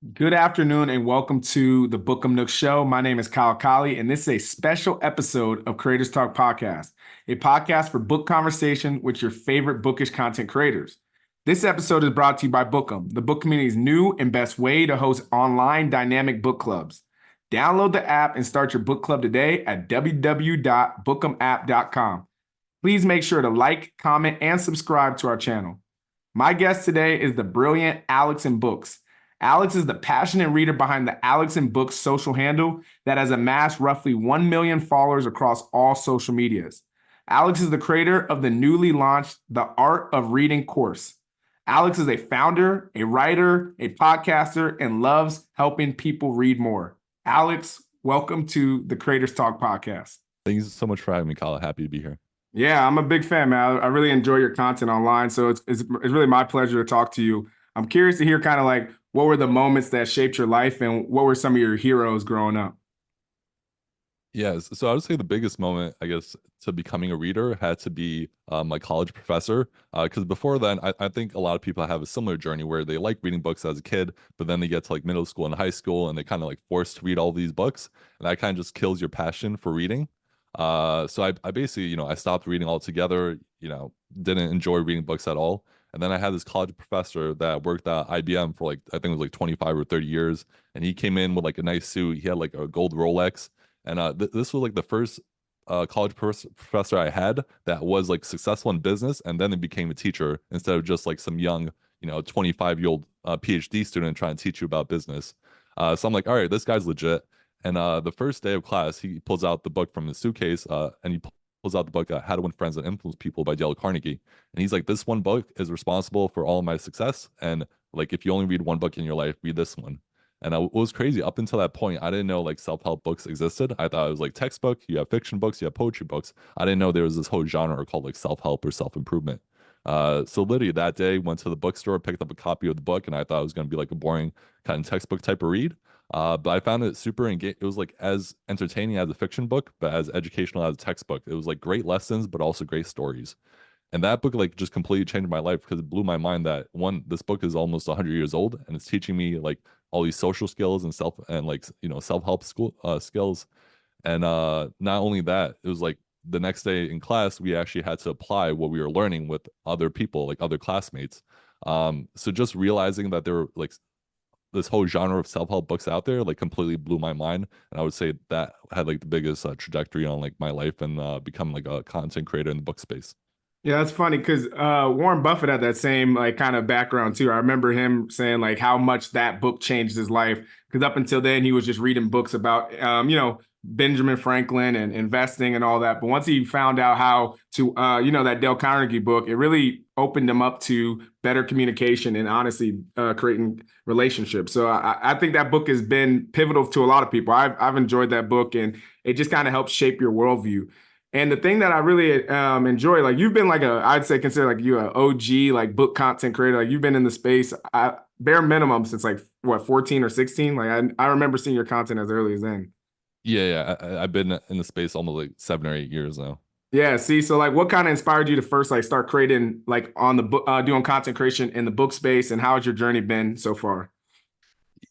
Good afternoon and welcome to the Bookham Nook Show. My name is Kyle Colley, and this is a special episode of Creators Talk Podcast, a podcast for book conversation with your favorite bookish content creators. This episode is brought to you by Bookham, the book community's new and best way to host online dynamic book clubs. Download the app and start your book club today at www.bookhamapp.com. Please make sure to like, comment, and subscribe to our channel. My guest today is the brilliant Alex in Books. Alex is the passionate reader behind the Alex in Books social handle that has amassed roughly 1 million followers across all social medias. Alex is the creator of the newly launched The Art of Reading course. Alex is a founder, a writer, a podcaster, and loves helping people read more. Alex, welcome to the Creators Talk podcast. Thank you so much for having me, Kyle. Happy to be here. Yeah, I'm a big fan, man. I really enjoy your content online. So it's really my pleasure to talk to you. I'm curious to hear kind of like what were the moments that shaped your life and what were some of your heroes growing up? Yes. So I would say the biggest moment, I guess, to becoming a reader had to be my college professor. Because before then, I think a lot of people have a similar journey where they like reading books as a kid, but then they get to like middle school and high school and they kind of like forced to read all these books. And that kind of just kills your passion for reading. So I basically, I stopped reading altogether, didn't enjoy reading books at all. And then I had this college professor that worked at IBM for like, I think it was like 25 or 30 years. And he came in with like a nice suit. He had like a gold Rolex. And this was like the first professor I had that was like successful in business. And then it became a teacher instead of just like some young, 25-year-old PhD student trying to teach you about business. So I'm like, all right, this guy's legit. And the first day of class, he pulls out the book from his suitcase and he pulls out the book How to Win Friends and Influence People by Dale Carnegie. And he's like, this one book is responsible for all of my success. And like, if you only read one book in your life, read this one. And it was crazy. Up until that point, I didn't know like self-help books existed. I thought it was like textbook. You have fiction books, you have poetry books. I didn't know there was this whole genre called like self-help or self-improvement. So literally that day, went to the bookstore, picked up a copy of the book, and I thought it was going to be like a boring kind of textbook type of read. But I found it super engaging. It was like as entertaining as a fiction book, but as educational as a textbook. It was like great lessons, but also great stories. And that book like just completely changed my life because it blew my mind that one, this book is almost 100 years old and it's teaching me like all these social skills and self-help school skills. And not only that, it was like the next day in class we actually had to apply what we were learning with other people, like other classmates. So just realizing that there were like this whole genre of self-help books out there like completely blew my mind, and I would say that had like the biggest trajectory on like my life and become like a content creator in the book space. Yeah, that's funny because Warren Buffett had that same like kind of background too. I remember him saying like how much that book changed his life because up until then he was just reading books about Benjamin Franklin and investing and all that. But once he found out how to that Dale Carnegie book, it really opened him up to better communication and honestly creating relationships. So I think that book has been pivotal to a lot of people. I've enjoyed that book and it just kind of helps shape your worldview. And the thing that I really enjoy, like you've been like I'd say consider like you an OG like book content creator. Like you've been in the space bare minimum since like what 14 or 16. Like I remember seeing your content as early as then. I've been in the space almost like 7 or 8 years now. Yeah. See, so like what kind of inspired you to first like start creating like on the book, doing content creation in the book space, and how has your journey been so far?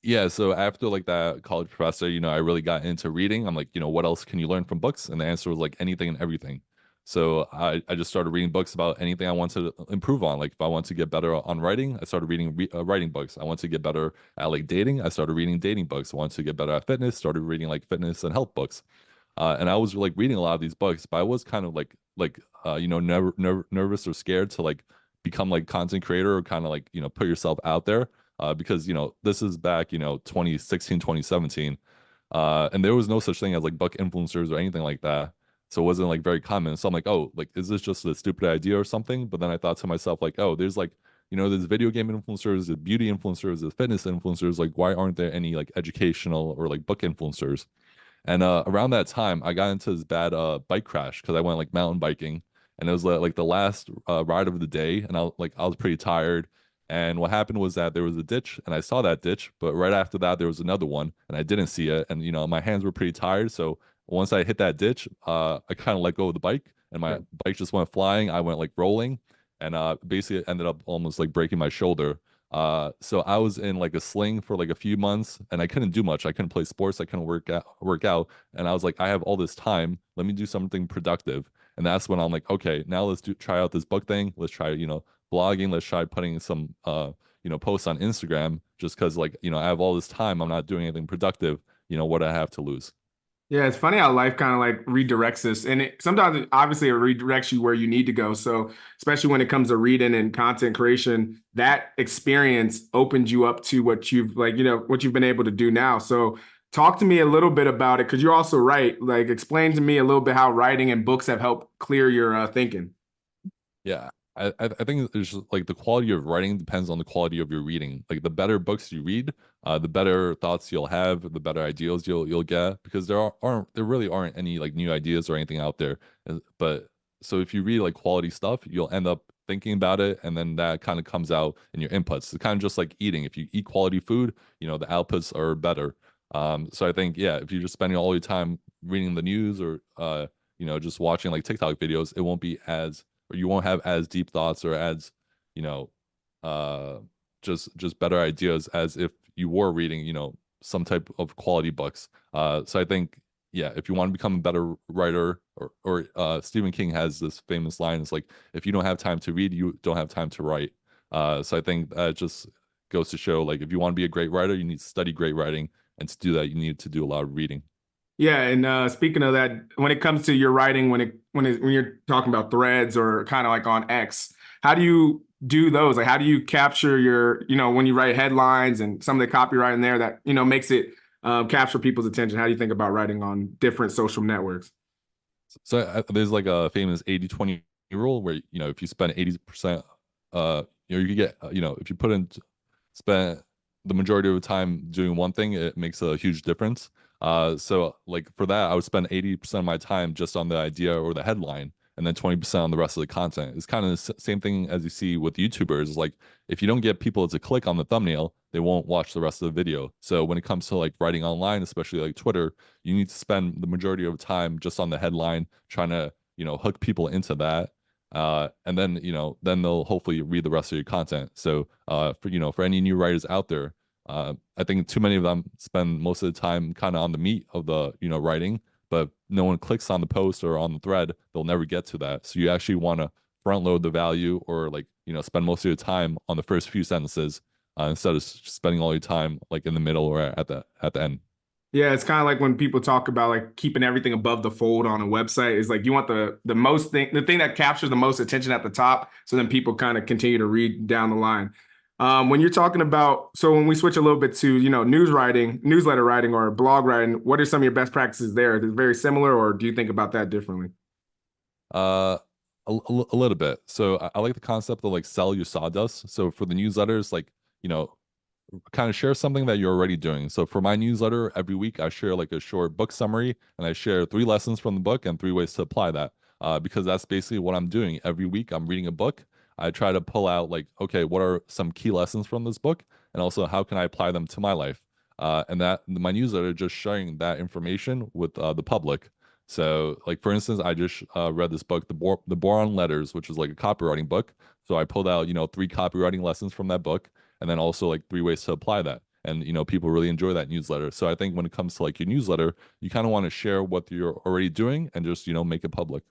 Yeah, so after like that college professor, I really got into reading. I'm like, what else can you learn from books? And the answer was like anything and everything. So I just started reading books about anything I want to improve on. Like if I want to get better on writing, I started reading writing books. I want to get better at like dating, I started reading dating books. I want to get better at fitness, started reading like fitness and health books. And I was like reading a lot of these books, but I was kind of never nervous or scared to like become like content creator or kind of like put yourself out there because this is back 2016 2017 and there was no such thing as like book influencers or anything like that, so it wasn't like very common. So I'm like, oh, like is this just a stupid idea or something? But then I thought to myself like, oh, there's like there's video game influencers, there's beauty influencers, there's fitness influencers, like why aren't there any like educational or like book influencers? And around that time, I got into this bad bike crash because I went like mountain biking, and it was like the last ride of the day, and I was pretty tired. And what happened was that there was a ditch, and I saw that ditch, but right after that there was another one, and I didn't see it. And my hands were pretty tired, so once I hit that ditch, I kind of let go of the bike, and my bike just went flying. I went like rolling, and basically ended up almost like breaking my shoulder. So I was in like a sling for like a few months and I couldn't do much. I couldn't play sports, I couldn't work out. And I was like, I have all this time. Let me do something productive. And that's when I'm like, okay, now let's try out this book thing. Let's try, blogging. Let's try putting some posts on Instagram just because like, I have all this time. I'm not doing anything productive. What do I have to lose? Yeah, it's funny how life kind of like redirects us, and sometimes obviously it redirects you where you need to go. So, especially when it comes to reading and content creation, that experience opens you up to what you've like, what you've been able to do now. So, talk to me a little bit about it because you're also right. Like, explain to me a little bit how writing and books have helped clear your thinking. Yeah. I think there's just, like the quality of writing depends on the quality of your reading. Like the better books you read, the better thoughts you'll have, the better ideas you'll get because there really aren't any like new ideas or anything out there. But so if you read like quality stuff, you'll end up thinking about it and then that kind of comes out in your inputs. It's kind of just like eating. If you eat quality food, the outputs are better. So I think yeah, if you're just spending all your time reading the news or just watching like TikTok videos, it won't be as or you won't have as deep thoughts or as you know uh just better ideas as if you were reading some type of quality books. So I think yeah, if you want to become a better writer or Stephen King has this famous line, it's like if you don't have time to read, you don't have time to write. So I think that just goes to show like if you want to be a great writer, you need to study great writing, and to do that you need to do a lot of reading. Yeah, and speaking of that, when it comes to your writing, when you're talking about threads or kind of like on X, how do you do those? Like, how do you capture your, when you write headlines and some of the copyright in there that makes it capture people's attention? How do you think about writing on different social networks? So there's like a famous 80/20 rule where, if you spend 80%, you could get, if you put in, spend the majority of the time doing one thing, it makes a huge difference. So like for that, I would spend 80% of my time just on the idea or the headline, and then 20% on the rest of the content. It's kind of the same thing as you see with YouTubers. Like if you don't get people to click on the thumbnail, they won't watch the rest of the video. So when it comes to like writing online, especially like Twitter, you need to spend the majority of time just on the headline, trying to, hook people into that. And then, then they'll hopefully read the rest of your content. So, for any new writers out there, I think too many of them spend most of the time kind of on the meat of the, writing, but no one clicks on the post or on the thread, they'll never get to that. So you actually want to front load the value or like, spend most of your time on the first few sentences, instead of spending all your time like in the middle or at the end. Yeah, it's kind of like when people talk about like keeping everything above the fold on a website. It's like you want the thing that captures the most attention at the top, so then people kind of continue to read down the line. When you're talking about, so when we switch a little bit to news writing, newsletter writing, or blog writing, what are some of your best practices there? Is it very similar, or do you think about that differently? Uh, a little bit. So I like the concept of like sell your sawdust. So for the newsletters, like, you know, kind of share something that you're already doing. So for my newsletter, every week I share like a short book summary and I share 3 lessons from the book and 3 ways to apply that. Because that's basically what I'm doing. Every week I'm reading a book. I try to pull out like, okay, what are some key lessons from this book? And also how can I apply them to my life? And that my newsletter just sharing that information with the public. So, like for instance, I just read this book, the Boron Letters, which is like a copywriting book. So I pulled out, 3 copywriting lessons from that book, and then also like 3 ways to apply that. And people really enjoy that newsletter. So I think when it comes to like your newsletter, you kind of want to share what you're already doing and just make it public.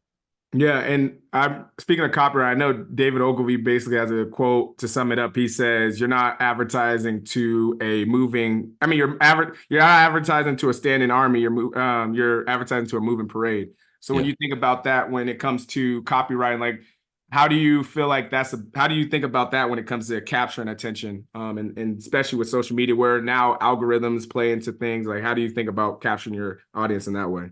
Yeah, and I'm speaking of copyright. I know David Ogilvy basically has a quote to sum it up. He says, "You're not advertising to a moving. I mean, you're not advertising to a standing army. You're advertising to a moving parade." So when Yeah. you think about that, when it comes to copyright, like how do you feel like how do you think about that when it comes to capturing attention? And especially with social media, where now algorithms play into things. Like, how do you think about capturing your audience in that way?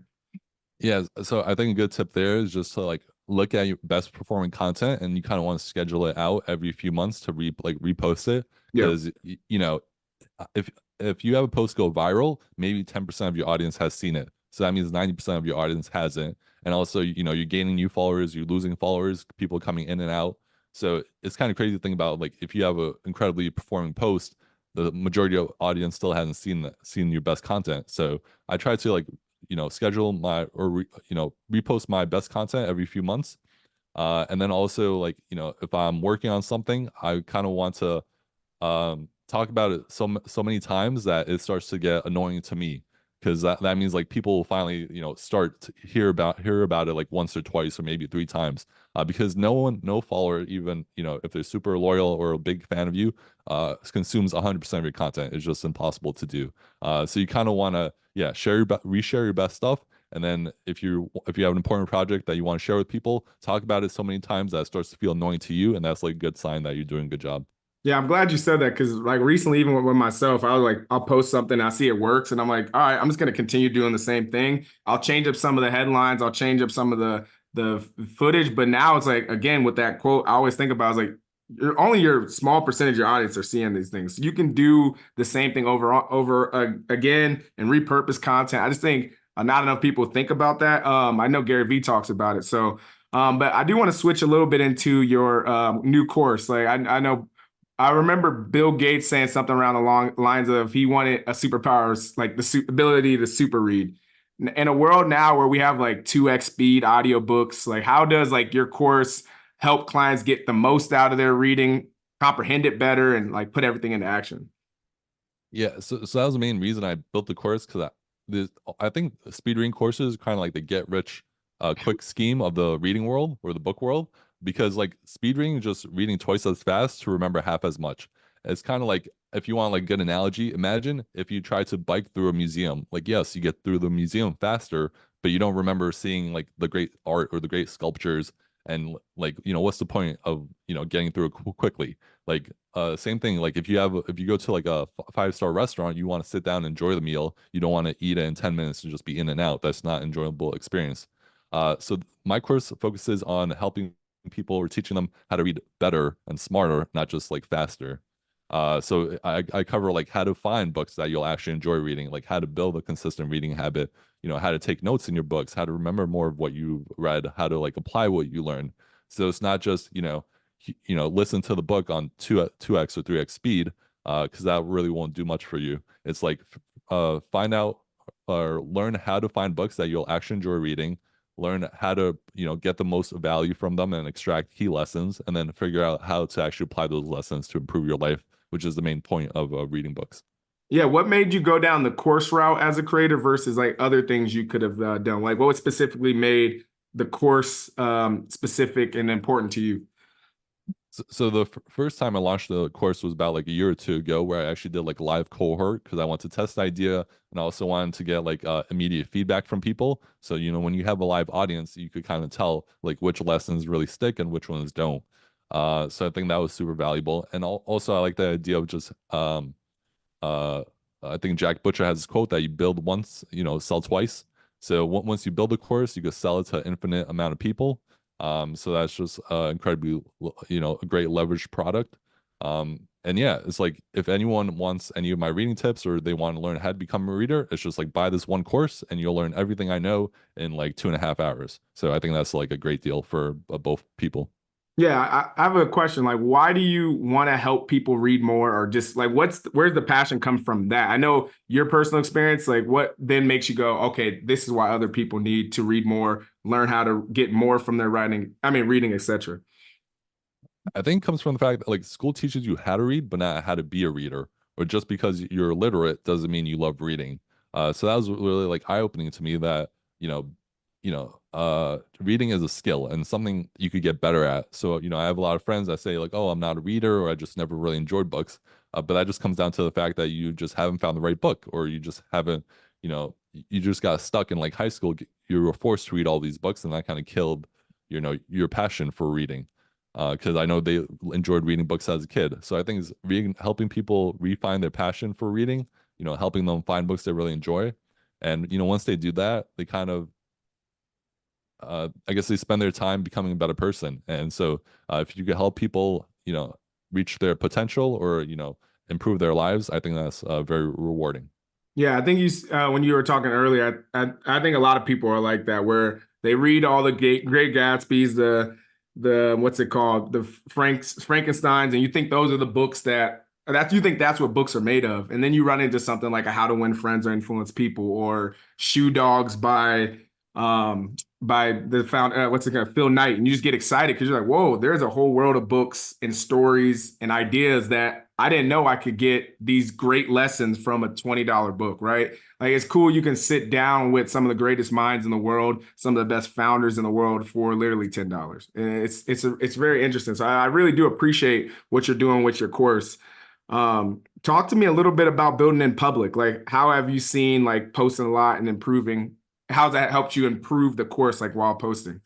Yeah, so I think a good tip there is just to like look at your best performing content and you kind of want to schedule it out every few months to repost it Yeah. because if you have a post go viral, maybe 10% of your audience has seen it. So that means 90% of your audience hasn't. And also, you're gaining new followers, you're losing followers, people coming in and out. So it's kind of crazy to think about like if you have a incredibly performing post, the majority of audience still hasn't seen your best content. So I try to like schedule my or repost my best content every few months. And then also like if I'm working on something, I kind of want to talk about it so many times that it starts to get annoying to me, because that means like people will finally, start to hear about it like once or twice or maybe three times. Because no follower, even if they're super loyal or a big fan of you, consumes 100% of your content. It's just impossible to do. So you kind of want to, yeah, reshare your best stuff. And then if you have an important project that you want to share with people, talk about it so many times that it starts to feel annoying to you, and that's like a good sign that you're doing a good job. Yeah, I'm glad you said that because like recently, even with myself, I was like, I'll post something, I see it works, and I'm like, all right, I'm just gonna continue doing the same thing. I'll change up some of the headlines, I'll change up some of the footage, but now it's like again with that quote, I always think about I was like, only your small percentage of your audience are seeing these things. You can do the same thing over again and repurpose content. I just think not enough people think about that. I know Gary Vee talks about it, so. But I do want to switch a little bit into your new course. Like I know I remember Bill Gates saying something around the long lines of he wanted a superpower, like the ability to super read. In a world now where we have like 2x speed audiobooks, like how does like your course help clients get the most out of their reading, comprehend it better, and like put everything into action? Yeah, so that was the main reason I built the course, because I think speed reading courses kind of like the get rich quick scheme of the reading world or the book world, because like speed reading is just reading twice as fast to remember half as much. It's kind of like, if you want like good analogy, imagine if you try to bike through a museum. Like, yes, you get through the museum faster, but you don't remember seeing like the great art or the great sculptures, and like, what's the point of getting through it quickly? Like, same thing. Like if you go to like a five-star restaurant, you want to sit down and enjoy the meal. You don't want to eat it in 10 minutes and just be in and out. That's not enjoyable experience. My course focuses on helping people or teaching them how to read better and smarter, not just like faster. So I cover like how to find books that you'll actually enjoy reading, like how to build a consistent reading habit, how to take notes in your books, how to remember more of what you read, how to like apply what you learn. So it's not just, listen to the book on 2x or 3x speed, because that really won't do much for you. It's like, find out or learn how to find books that you'll actually enjoy reading, learn how to, get the most value from them and extract key lessons, and then figure out how to actually apply those lessons to improve your life, which is the main point of reading books. Yeah, what made you go down the course route as a creator versus like other things you could have done? Like what specifically made the course specific and important to you? So the first time I launched the course was about like a year or two ago, where I actually did like a live cohort because I wanted to test the idea, and I also wanted to get like immediate feedback from people. So when you have a live audience, you could kind of tell like which lessons really stick and which ones don't. So I think that was super valuable, and also I like the idea of just uh, I think Jack Butcher has this quote that you build once, sell twice. So once you build a course, you can sell it to an infinite amount of people. So that's just incredibly, a great leverage product. And yeah, it's like if anyone wants any of my reading tips or they want to learn how to become a reader, it's just like buy this one course and you'll learn everything I know in like 2.5 hours. So I think that's like a great deal for both people. Yeah, I have a question. Like, why do you want to help people read more, or just like, where's the passion come from that? I know your personal experience. Like, what then makes you go, okay, this is why other people need to read more, learn how to get more from their writing. I mean, reading, etc. I think it comes from the fact that like school teaches you how to read, but not how to be a reader. Or just because you're illiterate doesn't mean you love reading. So that was really like eye-opening to me that, reading is a skill and something you could get better at. So, I have a lot of friends that say like, oh, I'm not a reader, or I just never really enjoyed books. But that just comes down to the fact that you just haven't found the right book, or you just haven't, you just got stuck in like high school. You were forced to read all these books, and that kind of killed, your passion for reading, because I know they enjoyed reading books as a kid. So I think it's reading, helping people refine their passion for reading, helping them find books they really enjoy. And, once they do that, they kind of, I guess they spend their time becoming a better person. And so if you could help people, reach their potential or, improve their lives, I think that's very rewarding. Yeah, I think when you were talking earlier, I think a lot of people are like that, where they read all the Great Gatsby's, the what's it called, the Frankenstein's, and you think those are the books that you think that's what books are made of, and then you run into something like a How to Win Friends or Influence People or Shoe Dogs by the found what's it called, Phil Knight, and you just get excited because you're like, whoa, there's a whole world of books and stories and ideas that I didn't know I could get these great lessons from a $20 book, right? Like it's cool you can sit down with some of the greatest minds in the world, some of the best founders in the world for literally $10. And it's very interesting. So I really do appreciate what you're doing with your course. Talk to me a little bit about building in public. Like how have you seen like posting a lot and improving? How's that helped you improve the course like while posting?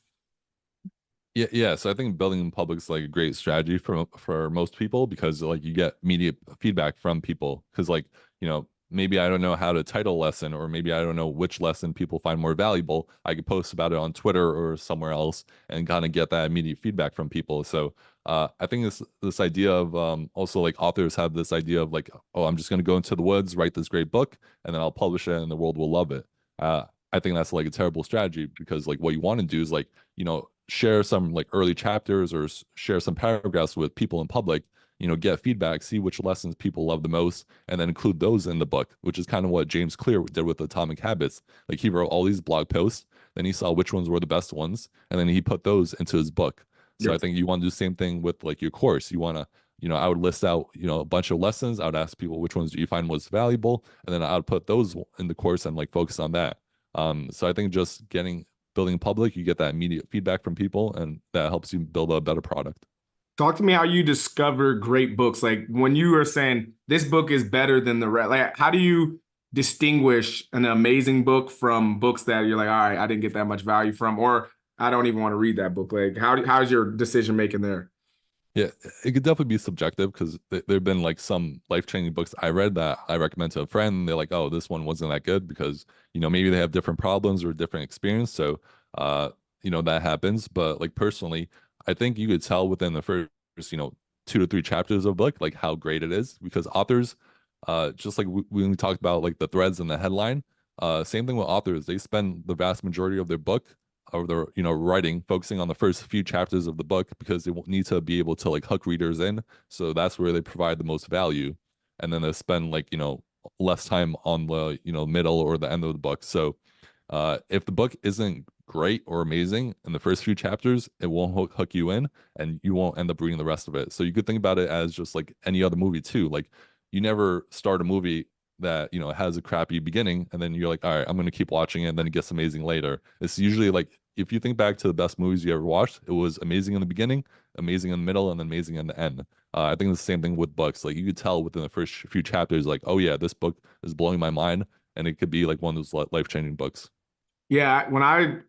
Yeah. So I think building in public is like a great strategy for most people because like you get immediate feedback from people. Because like, maybe I don't know how to title a lesson, or maybe I don't know which lesson people find more valuable. I could post about it on Twitter or somewhere else and kind of get that immediate feedback from people. So I think this idea of also like authors have this idea of like, oh, I'm just gonna go into the woods, write this great book, and then I'll publish it and the world will love it. I think that's like a terrible strategy because like what you want to do is like, share some like early chapters or share some paragraphs with people in public, get feedback, see which lessons people love the most, and then include those in the book, which is kind of what James Clear did with Atomic Habits. Like he wrote all these blog posts, then he saw which ones were the best ones, and then he put those into his book. So I Yes. think you want to do the same thing with like your course. You want to, I would list out, a bunch of lessons. I would ask people which ones do you find most valuable, and then I would put those in the course and like focus on that. So I think just building public, you get that immediate feedback from people, and that helps you build a better product. Talk to me how you discover great books. Like when you are saying this book is better than the rest, like how do you distinguish an amazing book from books that you're like, all right, I didn't get that much value from, or I don't even want to read that book. Like how's your decision making there? Yeah, it could definitely be subjective because there've been like some life-changing books I read that I recommend to a friend. And they're like, "Oh, this one wasn't that good because maybe they have different problems or different experience." So, uh, that happens. But like personally, I think you could tell within the first, 2 to 3 chapters of a book like how great it is because authors, just like when we talked about like the threads and the headline, same thing with authors. They spend the vast majority of their book of their writing focusing on the first few chapters of the book because they need to be able to like hook readers in, so that's where they provide the most value, and then they spend like less time on the middle or the end of the book. So if the book isn't great or amazing in the first few chapters, it won't hook you in and you won't end up reading the rest of it. So you could think about it as just like any other movie too. Like you never start a movie that has a crappy beginning and then you're like, all right, I'm going to keep watching it and then it gets amazing later. It's usually like if you think back to the best movies you ever watched, it was amazing in the beginning, amazing in the middle, and then amazing in the end. I think it's the same thing with books. Like you could tell within the first few chapters, like, oh yeah, this book is blowing my mind, and it could be like one of those life-changing books. Yeah,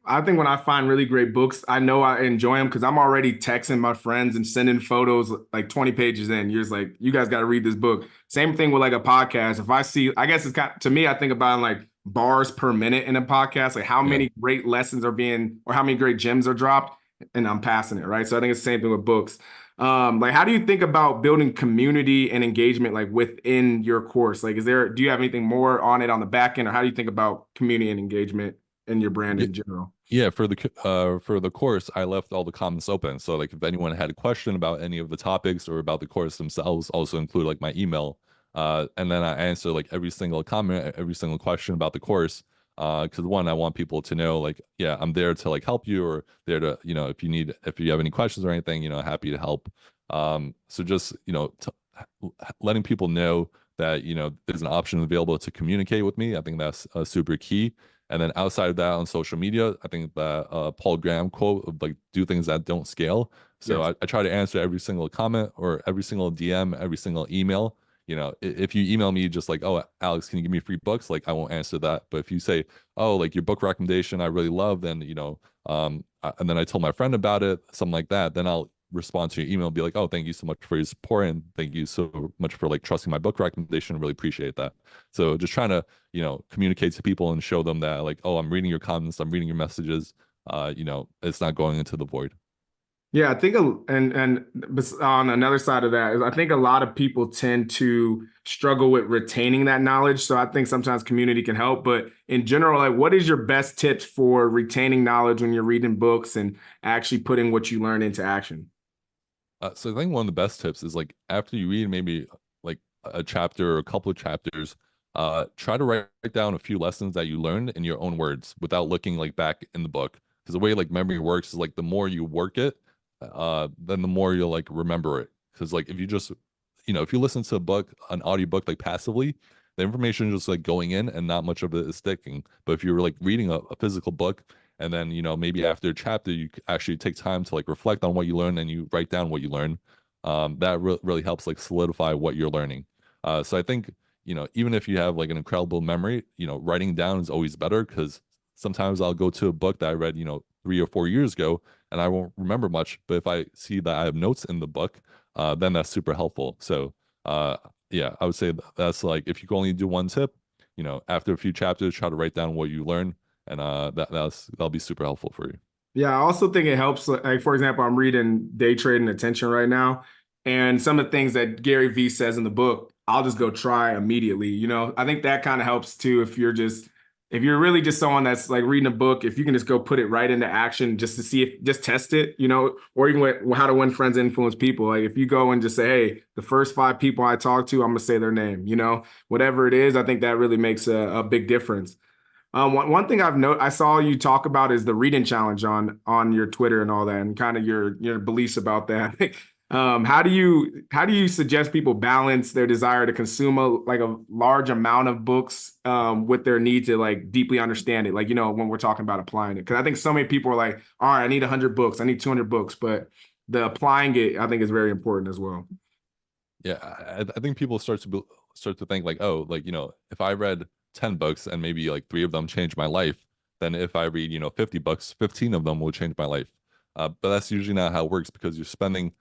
I think when I find really great books, I know I enjoy them because I'm already texting my friends and sending photos like 20 pages in. You're just like, you guys got to read this book. Same thing with like a podcast. If I see, I guess it's kind to me, I think about like bars per minute in a podcast, like how Yeah. many great lessons are being or how many great gems are dropped, and I'm passing it, right? So I think it's the same thing with books. Like how do you think about building community and engagement like within your course? Like, do you have anything more on it on the back end, or how do you think about community and engagement in your brand Yeah, in general? yeah, for the course, I left all the comments open. So like if anyone had a question about any of the topics or about the course themselves, also include like my email. And then I answer like every single comment, every single question about the course. Because one, I want people to know like, yeah, I'm there to like help you or there to, if you have any questions or anything, happy to help. So just, letting people know that, there's an option available to communicate with me. I think that's super key. And then outside of that on social media, I think that Paul Graham quote of like do things that don't scale. So Yes. I try to answer every single comment or every single DM, every single email. If you email me just like, oh, Alex, can you give me free books? Like I won't answer that. But if you say, oh, like your book recommendation, I really love, then and then I told my friend about it, something like that, then I'll respond to your email and be like, oh, thank you so much for your support and thank you so much for like trusting my book recommendation. Really appreciate that. So just trying to communicate to people and show them that like, oh, I'm reading your comments, I'm reading your messages. It's not going into the void. Yeah, I think, on another side of that is I think a lot of people tend to struggle with retaining that knowledge. So I think sometimes community can help, but in general, like what is your best tips for retaining knowledge when you're reading books and actually putting what you learn into action? So I think one of the best tips is like after you read maybe like a chapter or a couple of chapters, try to write down a few lessons that you learned in your own words without looking like back in the book. Because the way like memory works is like the more you work it, then the more you'll like remember it. Because like if you just if you listen to a book, an audiobook like passively, the information is just like going in and not much of it is sticking. But if you're like reading a physical book and then, maybe after a chapter, you actually take time to like reflect on what you learn and you write down what you learn. That really helps like solidify what you're learning. So I think, even if you have like an incredible memory, writing down is always better because sometimes I'll go to a book that I read, 3 or 4 years ago and I won't remember much. But if I see that I have notes in the book, then that's super helpful. So, yeah, I would say that's like if you can only do one tip, after a few chapters, try to write down what you learn, and that'll be super helpful for you. Yeah, I also think it helps. Like, for example, I'm reading Day Trading Attention right now, and some of the things that Gary Vee says in the book, I'll just go try immediately. I think that kind of helps too if you're really just someone that's like reading a book, if you can just go put it right into action just to see if just test it, or even How to Win Friends and Influence People. Like if you go and just say, hey, the first 5 people I talk to, I'm gonna say their name, whatever it is, I think that really makes a big difference. One thing I saw you talk about is the reading challenge on your Twitter and all that, and kind of your beliefs about that. How do you suggest people balance their desire to consume a large amount of books with their need to like deeply understand it? Like when we're talking about applying it, because I think so many people are like, all right, I need 100 books, I need 200 books, but the applying it I think is very important as well. Yeah, I think people start to think like, oh, like if I read 10 books and maybe like three of them changed my life, then if I read 50 books, 15 of them will change my life. But that's usually not how it works because you're spending.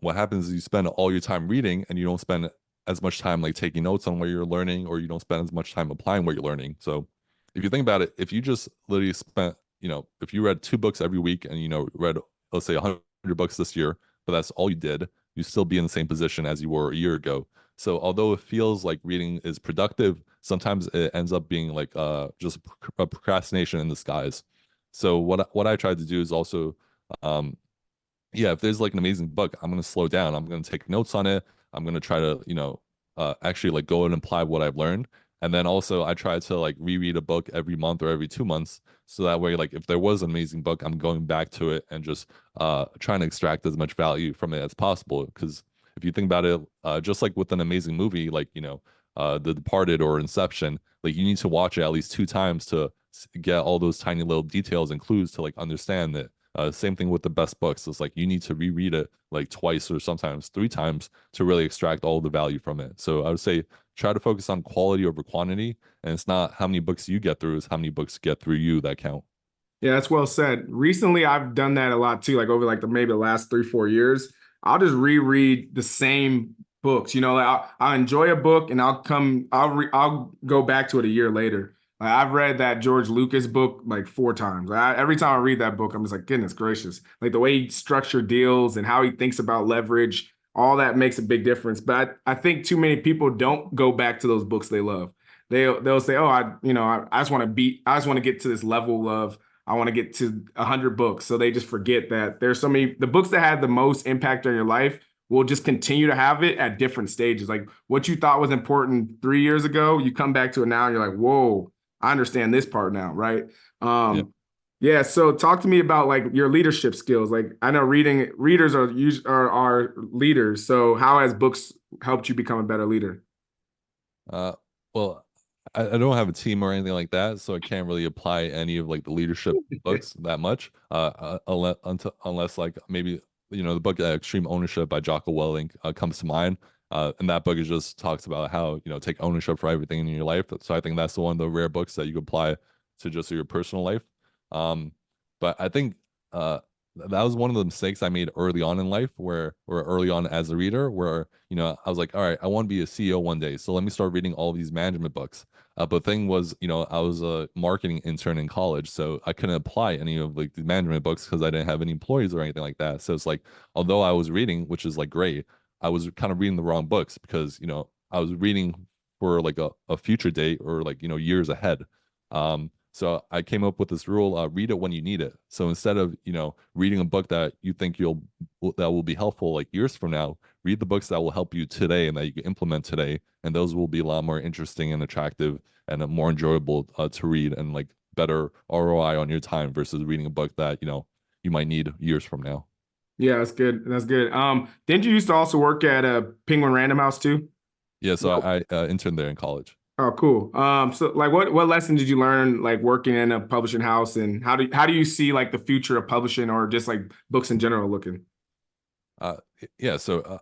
What happens is you spend all your time reading and you don't spend as much time like taking notes on what you're learning, or you don't spend as much time applying what you're learning. So if you think about it, if you just literally spent, if you read 2 books every week and read, let's say 100 books this year, but that's all you did, you still be in the same position as you were a year ago. So although it feels like reading is productive, sometimes it ends up being like just a procrastination in disguise. So what I tried to do is also um yeah, if there's like an amazing book, I'm gonna slow down. I'm gonna take notes on it. I'm gonna try to, actually like go and apply what I've learned. And then also I try to like reread a book every month or every 2 months. So that way, like if there was an amazing book, I'm going back to it and just trying to extract as much value from it as possible. Because if you think about it, just like with an amazing movie, like, The Departed or Inception, like you need to watch it at least 2 times to get all those tiny little details and clues to like understand it. Same thing with the best books. It's like you need to reread it like twice or sometimes 3 times to really extract all the value from it. So I would say try to focus on quality over quantity. And it's not how many books you get through, it's how many books get through you that count. Yeah, that's well said. Recently, I've done that a lot too. Like over like maybe the last 3, 4 years, I'll just reread the same books. Like I'll enjoy a book and I'll go back to it a year later. Like I've read that George Lucas book like 4 times. Every time I read that book, I'm just like, goodness gracious! Like the way he structured deals and how he thinks about leverage, all that makes a big difference. But I think too many people don't go back to those books they love. They'll say, oh, I just want to I just want to get to this level of I want to get to 100 books. So they just forget that there's so many, the books that had the most impact on your life will just continue to have it at different stages. Like what you thought was important 3 years ago, you come back to it now and you're like, whoa, I understand this part now, right? Yeah. Yeah. So talk to me about like your leadership skills. Like I know readers are leaders. So how has books helped you become a better leader? Uh, well, I don't have a team or anything like that, so I can't really apply any of like the leadership books that much. Unless like maybe the book Extreme Ownership by Jocko Willink comes to mind. And that book is just talks about how take ownership for everything in your life. So I think that's one of the rare books that you could apply to just your personal life. Um, but I think uh that was one of the mistakes I made early on in life, or early on as a reader, where I was like, all right, I want to be a CEO one day, so let me start reading all these management books. But the thing was, I was a marketing intern in college, so I couldn't apply any of like the management books because I didn't have any employees or anything like that. So it's like, although I was reading, which is like great, I was kind of reading the wrong books because I was reading for like a future date or like years ahead. So I came up with this rule: read it when you need it. So instead of reading a book that you think that will be helpful like years from now, read the books that will help you today and that you can implement today, and those will be a lot more interesting and attractive and more enjoyable to read, and like better ROI on your time versus reading a book that you might need years from now. Yeah, that's good. That's good. Didn't you used to also work at a Penguin Random House too? Yeah, so No. I interned there in college. Oh, cool. So like what lesson did you learn like working in a publishing house, and how do you see like the future of publishing or just like books in general looking? Uh, yeah, so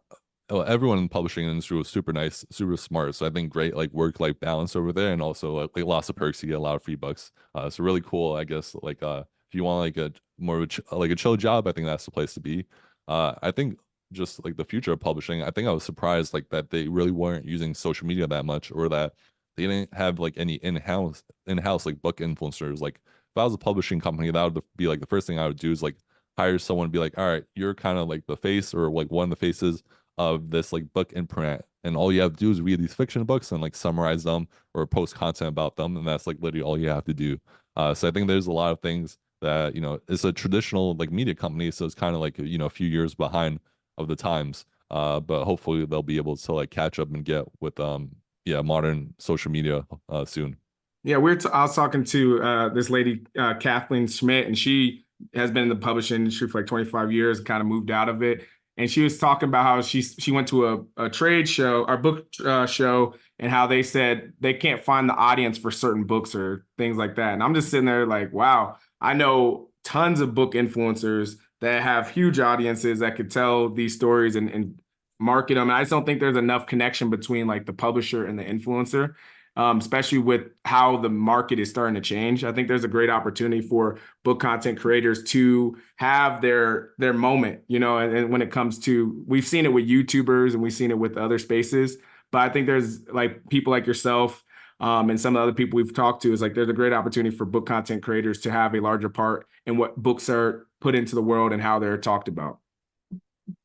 well, everyone in the publishing industry was super nice, super smart. So I think great like work-life balance over there, and also like lots of perks. You get a lot of free bucks. So really cool. I guess like if you want like a more of a like a chill job, I think that's the place to be. I think just like the future of publishing, I think I was surprised like that they really weren't using social media that much, or that they didn't have like any in-house like book influencers. Like if I was a publishing company, that would be like the first thing I would do is like hire someone and be like, all right, you're kind of like the face or like one of the faces of this like book imprint. And all you have to do is read these fiction books and like summarize them or post content about them. And that's like literally all you have to do. So I think there's a lot of things that, it's a traditional like media company. So it's kind of like, a few years behind of the times. But hopefully they'll be able to like catch up and get with, yeah, modern social media soon. Yeah, I was talking to this lady, Kathleen Schmidt, and she has been in the publishing industry for like 25 years, kind of moved out of it. And she was talking about how she went to a trade show or book show, and how they said they can't find the audience for certain books or things like that. And I'm just sitting there like, wow, I know tons of book influencers that have huge audiences that could tell these stories and market them. And I just don't think there's enough connection between like the publisher and the influencer, especially with how the market is starting to change. I think there's a great opportunity for book content creators to have their moment, and when it comes to, we've seen it with YouTubers and we've seen it with other spaces, but I think there's like people like yourself, and some of the other people we've talked to, is like there's a great opportunity for book content creators to have a larger part in what books are put into the world and how they're talked about.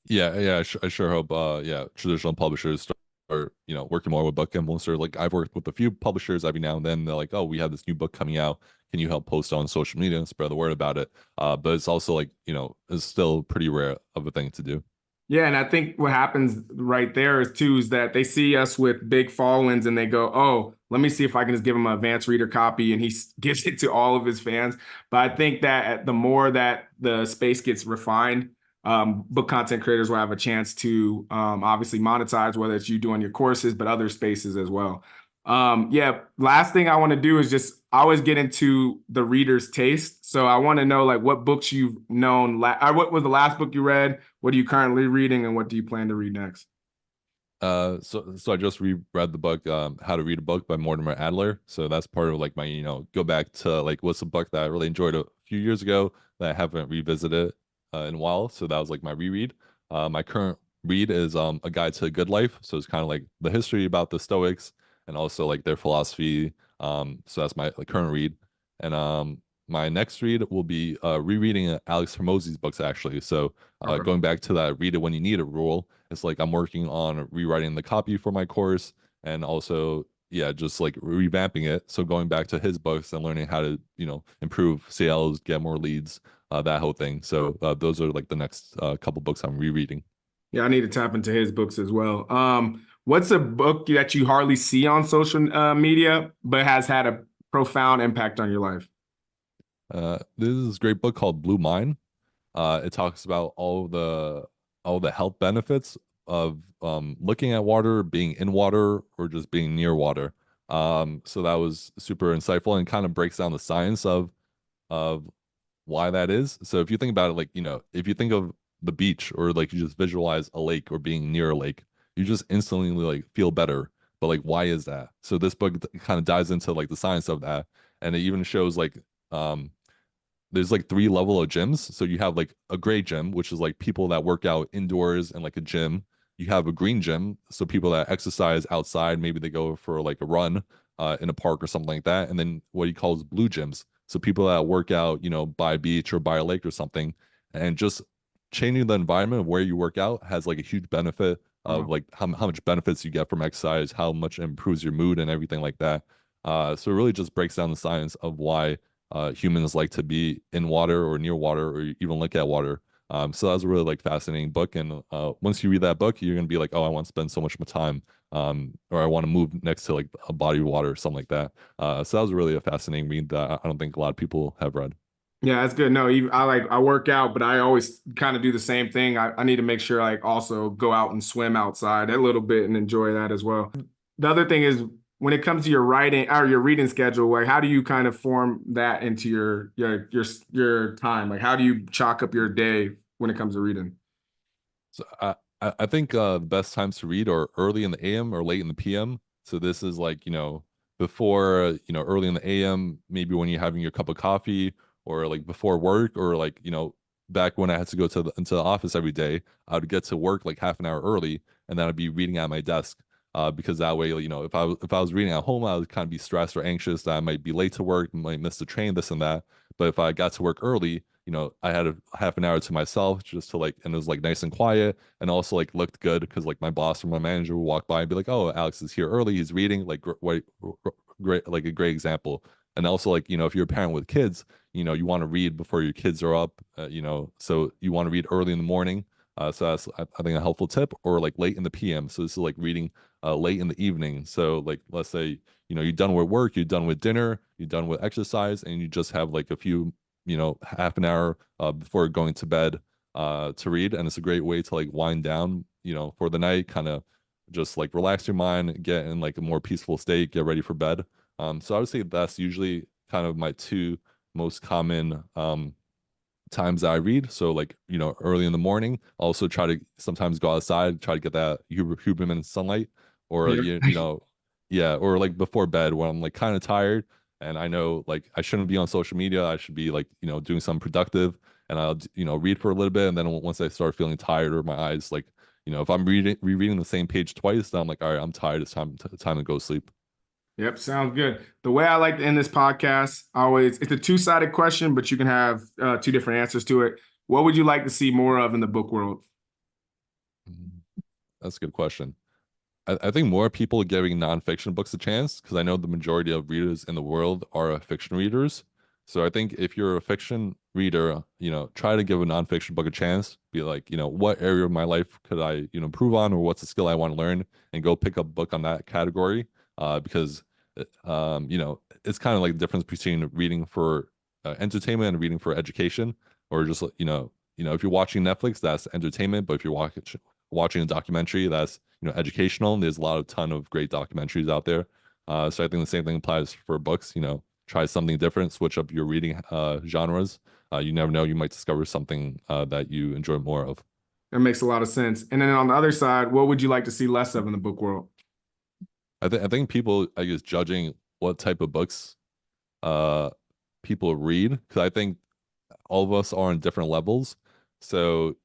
Yeah, yeah, I sure hope yeah, traditional publishers start, working more with book influencer. Like I've worked with a few publishers every now and then. They're like, "Oh, we have this new book coming out. Can you help post on social media and spread the word about it?" But it's also like, it's still pretty rare of a thing to do. Yeah, and I think what happens right there is that they see us with big followings and they go, "Oh, let me see if I can just give him an advanced reader copy," and he gives it to all of his fans. But I think that the more that the space gets refined, book content creators will have a chance to obviously monetize, whether it's you doing your courses, but other spaces as well. Yeah, last thing I want to do is just I always get into the reader's taste. So I want to know like what books you've known, what was the last book you read? What are you currently reading, and what do you plan to read next? So I just reread the book, How to Read a Book by Mortimer Adler. So that's part of like my, go back to like what's a book that I really enjoyed a few years ago that I haven't revisited in a while. So that was like my reread. My current read is A Guide to a Good Life. So it's kind of like the history about the Stoics and also like their philosophy. So that's my like, current read. And my next read will be rereading Alex Hormozy's books actually. So Okay. going back to that read it when you need it rule, it's like I'm working on rewriting the copy for my course and also, yeah, just like revamping it. So going back to his books and learning how to, improve sales, get more leads, that whole thing. So those are like the next couple books I'm rereading. Yeah, I need to tap into his books as well. What's a book that you hardly see on social media, but has had a profound impact on your life? This is a great book called Blue Mine. It talks about all the health benefits of looking at water, being in water, or just being near water. So that was super insightful and kind of breaks down the science of why that is. So if you think about it, like, if you think of the beach or like you just visualize a lake or being near a lake, you just instantly like feel better. But like, why is that? So this book kind of dives into like the science of that, and it even shows like um there's like three level of gyms. So you have like a gray gym, which is like people that work out indoors and like a gym. You have a green gym, so people that exercise outside, maybe they go for like a run in a park or something like that. And then what he calls blue gyms. So people that work out, by a beach or by a lake or something, and just changing the environment of where you work out has like a huge benefit of like how much benefits you get from exercise, how much it improves your mood and everything like that. So it really just breaks down the science of why humans like to be in water or near water or even look at water. So that was a really like fascinating book. And once you read that book, you're gonna be like, oh, I want to spend so much more time, or I want to move next to like a body of water or something like that. So that was really a fascinating read that I don't think a lot of people have read. Yeah, that's good. No, even, I work out, but I always kind of do the same thing. I need to make sure I like also go out and swim outside a little bit and enjoy that as well. The other thing is when it comes to your writing or your reading schedule, like how do you kind of form that into your time? Like how do you chalk up your day when it comes to reading? So I think the best times to read are early in the AM or late in the PM. So this is like, before, early in the AM, maybe when you're having your cup of coffee, or like before work, or like, back when I had to go into the office every day, I would get to work like half an hour early, and then I'd be reading at my desk. Because that way, if I was reading at home, I would kind of be stressed or anxious that I might be late to work, might miss the train, this and that. But if I got to work early, I had a half an hour to myself, just to like, and it was like nice and quiet, and also like looked good because like my boss or my manager would walk by and be like, "Oh, Alex is here early. He's reading." Like, great, like a great example. And also, like, if you're a parent with kids, you want to read before your kids are up. So you want to read early in the morning. So that's, I think, a helpful tip. Or like late in the PM. So this is like reading late in the evening. So like, let's say you're done with work, you're done with dinner, you're done with exercise, and you just have like a few, half an hour before going to bed to read. And it's a great way to like wind down, for the night, kind of just like relax your mind, get in like a more peaceful state, get ready for bed. So I would say that's usually kind of my two most common times that I read. So like, early in the morning, also try to sometimes go outside, try to get that Huberman sunlight, or Yeah. yeah, or like before bed when I'm like kind of tired and I know like I shouldn't be on social media. I should be like, doing something productive, and I'll, read for a little bit. And then once I start feeling tired, or my eyes like, if I'm rereading the same page twice, then I'm like, all right, I'm tired. It's time to go sleep. Yep, sounds good. The way I like to end this podcast, always, it's a two-sided question, but you can have two different answers to it. What would you like to see more of in the book world? Mhm. That's a good question. I think more people giving nonfiction books a chance, because I know the majority of readers in the world are fiction readers. So I think if you're a fiction reader, try to give a nonfiction book a chance. Be like, what area of my life could I, improve on, or what's a skill I want to learn, and go pick up a book on that category. Because, it's kind of like the difference between reading for entertainment and reading for education, or just, if you're watching Netflix, that's entertainment. But if you're watching a documentary, that's educational. There's a lot of ton of great documentaries out there. So I think the same thing applies for books. Try something different, switch up your reading genres. You never know, you might discover something that you enjoy more of. That makes a lot of sense. And then on the other side, what would you like to see less of in the book world? I think people, I guess, judging what type of books uh people read, because I think all of us are on different levels. So,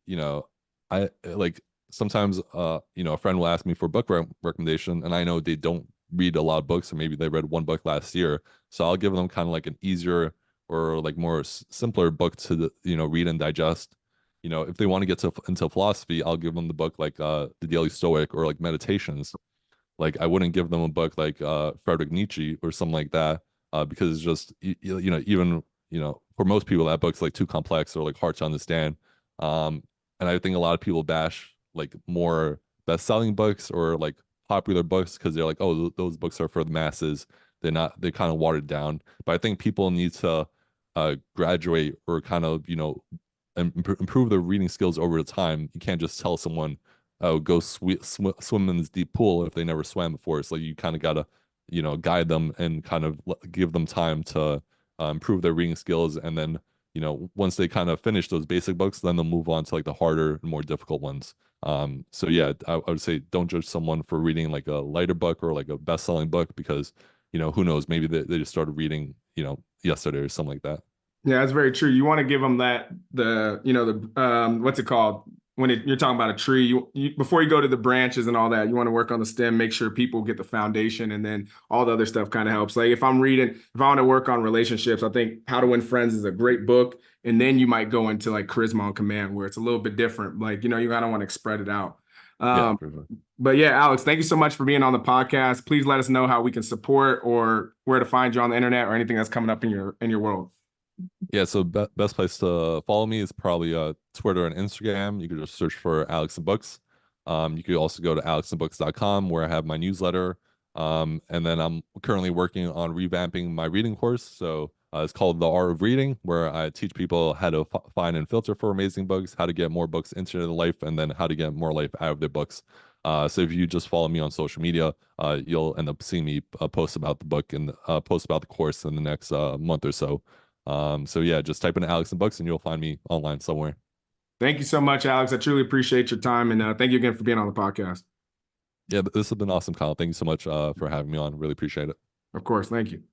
I like sometimes a friend will ask me for a book recommendation, and I know they don't read a lot of books, or maybe they read one book last year. So I'll give them kind of like an easier, or like more simpler book to read and digest. If they want to get into philosophy, I'll give them the book like The Daily Stoic, or like Meditations. Like I wouldn't give them a book like Friedrich Nietzsche or something like that, because it's just even for most people that book's like too complex or like hard to understand. Um, and I think a lot of people bash like more best-selling books, or like popular books, because they're like, oh, those books are for the masses. They're kind of watered down. But I think people need to graduate, or kind of improve their reading skills over time. You can't just tell someone, oh, go swim in this deep pool, if they never swam before. So you kind of gotta, guide them, and kind of give them time to improve their reading skills. And then, once they kind of finish those basic books, then they'll move on to like the harder and more difficult ones. So yeah, I would say don't judge someone for reading like a lighter book, or like a best-selling book, because, who knows, maybe they just started reading, yesterday or something like that. Yeah, that's very true. You want to give them what's it called? When you're talking about a tree, before you go to the branches and all that, you want to work on the stem, make sure people get the foundation, and then all the other stuff kind of helps. Like if I want to work on relationships, I think How to Win Friends is a great book. And then you might go into like Charisma on Command, where it's a little bit different. Like, you kind of want to spread it out. Yeah, Um, for sure. but yeah, Alex, thank you so much for being on the podcast. Please let us know how we can support, or where to find you on the internet, or anything that's coming up in your world. Yeah, so best place to follow me is probably Twitter and Instagram. You could just search for Alex and Books. You could also go to alexandbooks.com, where I have my newsletter. And then I'm currently working on revamping my reading course. So It's called The Art of Reading, where I teach people how to find and filter for amazing books, how to get more books into their life, and then how to get more life out of their books. So if you just follow me on social media, you'll end up seeing me post about the book and post about the course in the next month or so. So yeah, just type in Alex and Books and you'll find me online somewhere. Thank you so much, Alex. I truly appreciate your time, and thank you again for being on the podcast. Yeah, this has been awesome, Kyle. Thank you so much for having me on. Really appreciate it. Of course, thank you.